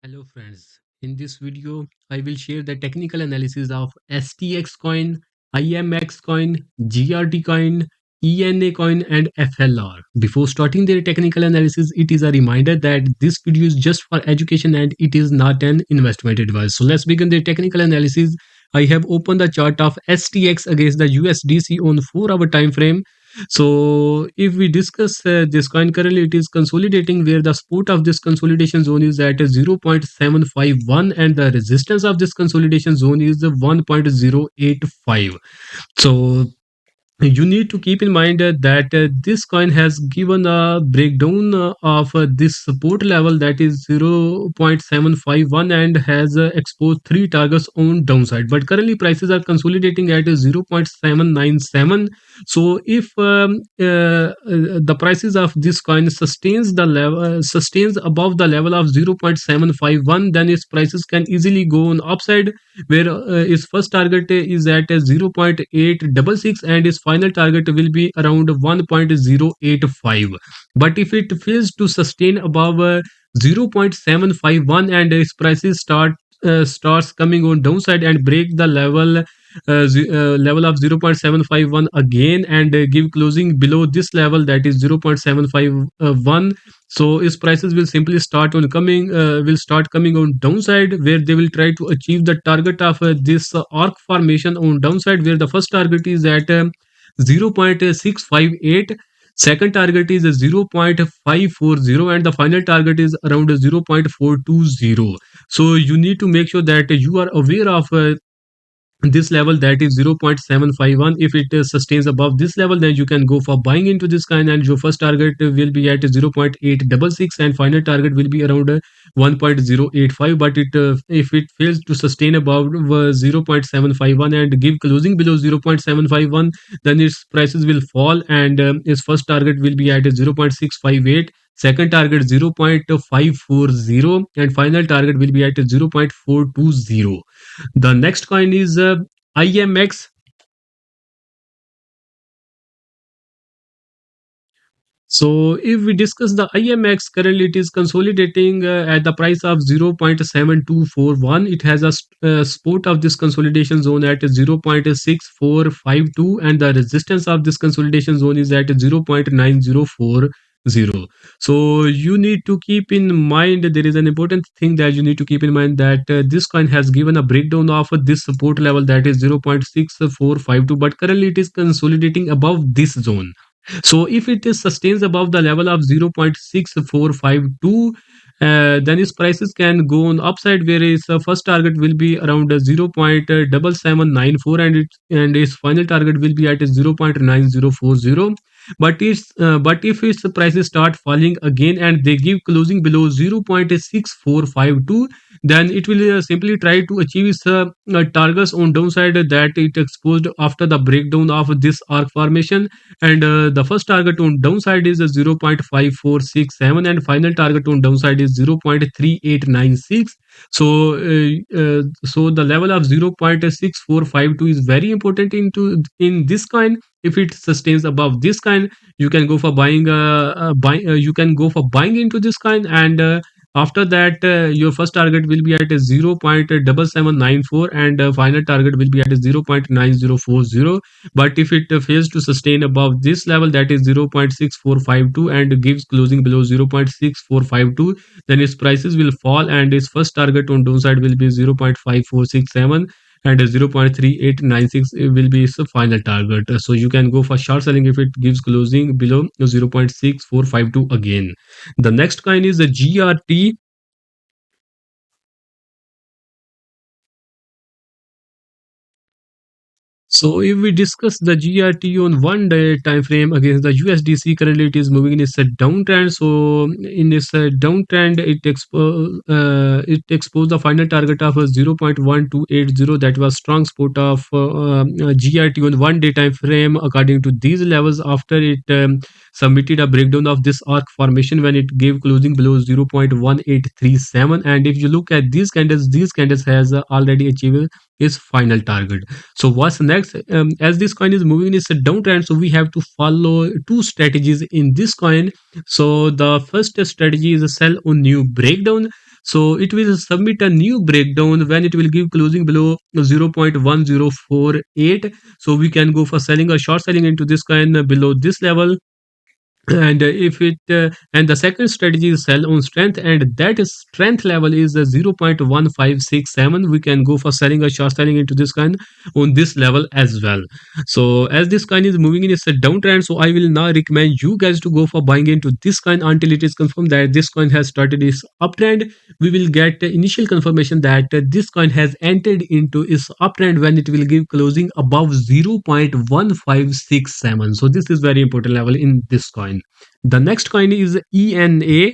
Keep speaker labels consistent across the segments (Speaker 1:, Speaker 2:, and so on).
Speaker 1: Hello friends, in this video I will share the technical analysis of STX coin, IMX coin, GRT coin, ENA coin and FLR. Before starting the technical analysis, it is a reminder that this video is just for education and it is not an investment advice. So let's begin the technical analysis. I have opened the chart of STX against the USDC on 4-hour time frame. So if we discuss this coin, currently it is consolidating where the support of this consolidation zone is at 0.751 and the resistance of this consolidation zone is 1.085. So you need to keep in mind that this coin has given a breakdown of this support level, that is 0.751, and has exposed three targets on downside, but currently prices are consolidating at 0.797. So if the prices of this coin sustains above the level of 0.751, then its prices can easily go on upside, where its first target is at 0.866 and its final target will be around 1.085. But if it fails to sustain above 0.751 and its prices starts coming on downside and break the level of 0.751 again and give closing below this level, that is 0.751, so its prices will simply start coming on downside, where they will try to achieve the target of this arc formation on downside, where the first target is at 0.658, second target is 0.540 and the final target is around 0.420. So you need to make sure that you are aware of this level, that is 0.751. If it sustains above this level, then you can go for buying into this kind, and your first target will be at 0.866 and final target will be around 1.085. But if it fails to sustain above 0.751 and give closing below 0.751, then its prices will fall, and its first target will be at 0.658, second target 0.540 and final target will be at 0.420. The next coin is IMX. So if we discuss the IMX, currently it is consolidating at the price of 0.7241. It has a support of this consolidation zone at 0.6452 and the resistance of this consolidation zone is at 0.9040. So you need to keep in mind, there is an important thing that you need to keep in mind, that this coin has given a breakdown of this support level, that is 0.6452, but currently it is consolidating above this zone. So if it is sustains above the level of 0.6452, then its prices can go on upside, where its first target will be around 0.7794 and its final target will be at 0.9040. But if its prices start falling again and they give closing below 0.6452, then it will simply try to achieve its targets on downside that it exposed after the breakdown of this arc formation, and the first target on downside is 0.5467 and final target on downside is 0.3896. So the level of 0.6452 is very important in this coin. If it sustains above this coin, you can go for buying into this coin, and after that your first target will be at 0.7794 and final target will be at 0.9040. But if it fails to sustain above this level, that is 0.6452, and gives closing below 0.6452, then its prices will fall and its first target on downside will be 0.5467 and 0.3896 will be its final target. So you can go for short selling if it gives closing below 0.6452 again. The next coin is the GRT. So if we discuss the GRT on 1 day time frame against the USDC, currently it is moving in its downtrend. So in this downtrend, it exposed the final target of 0.1280. That was strong support of GRT on 1 day time frame according to these levels, after it submitted a breakdown of this arc formation when it gave closing below 0.1837. And if you look at these candles has already achieved its final target. So what's next? As this coin is moving in its downtrend, so we have to follow two strategies in this coin. So the first strategy is a sell on new breakdown. So it will submit a new breakdown when it will give closing below 0.1048. So we can go for selling or short selling into this coin below this level. And if it and the second strategy is sell on strength, and that is strength level is 0.1567. We can go for selling or short selling into this coin on this level as well. So as this coin is moving in its a downtrend, so I will now recommend you guys to go for buying into this coin until it is confirmed that this coin has started its uptrend. We will get initial confirmation that this coin has entered into its uptrend when it will give closing above 0.1567. So this is very important level in this coin. The next coin is ENA.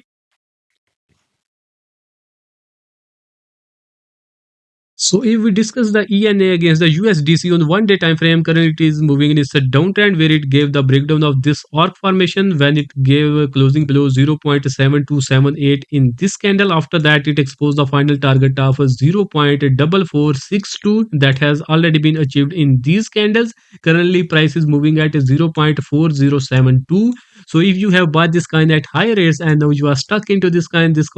Speaker 1: So if we discuss the ENA against the USDC on 1 day time frame, currently it is moving in its a downtrend where it gave the breakdown of this orc formation when it gave a closing below 0.7278 in this candle. After that, it exposed the final target of 0.4462 that has already been achieved in these candles. Currently, price is moving at 0.4072. So if you have bought this coin at high rates and now you are stuck into this coin, this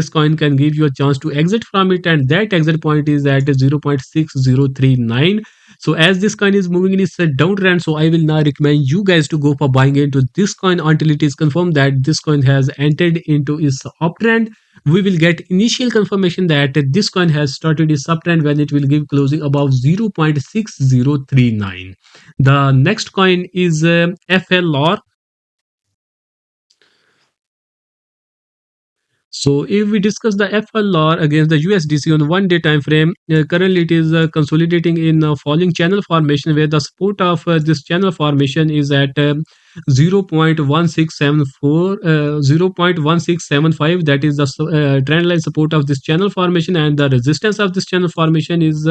Speaker 1: coin can give you a chance to exit from it, and that exit point is at 0.6039. So as this coin is moving in its downtrend, so I will now recommend you guys to go for buying into this coin until it is confirmed that this coin has entered into its uptrend. We will get initial confirmation that this coin has started its uptrend when it will give closing above 0.6039. The next coin is FLR. So if we discuss the FLR against the USDC on 1 day time frame, currently it is consolidating in a falling channel formation where the support of this channel formation is at 0.1674, 0.1675. That is the trend line support of this channel formation, and the resistance of this channel formation is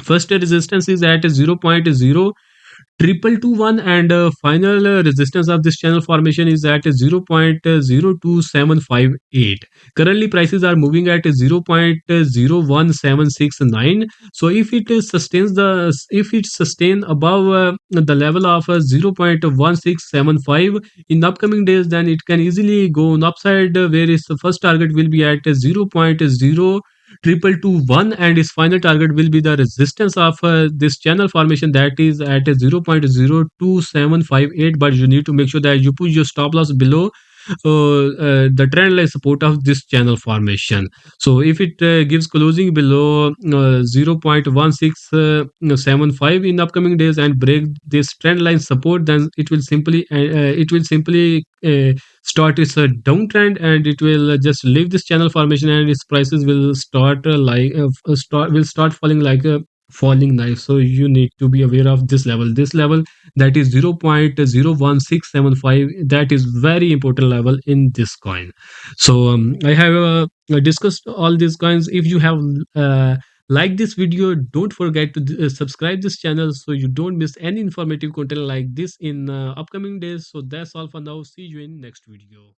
Speaker 1: first resistance is at 0.02221, and final resistance of this channel formation is at 0.02758. Currently prices are moving at 0.01769. So if it sustains the if it sustain above the level of 0.1675 in the upcoming days, then it can easily go on upside, where its first target will be at 0.0221, and its final target will be the resistance of this channel formation, that is at 0.02758. But you need to make sure that you put your stop loss below the trend line support of this channel formation. So if it gives closing below 0.1675 in upcoming days and break this trend line support, then it will simply start its downtrend, and it will just leave this channel formation, and its prices will start start falling like a falling knife. So you need to be aware of this level, that is 0.01675. That is very important level in this coin. So I have discussed all these coins. If you have liked this video, don't forget to subscribe this channel so you don't miss any informative content like this in upcoming days. So that's all for now. See you in next video.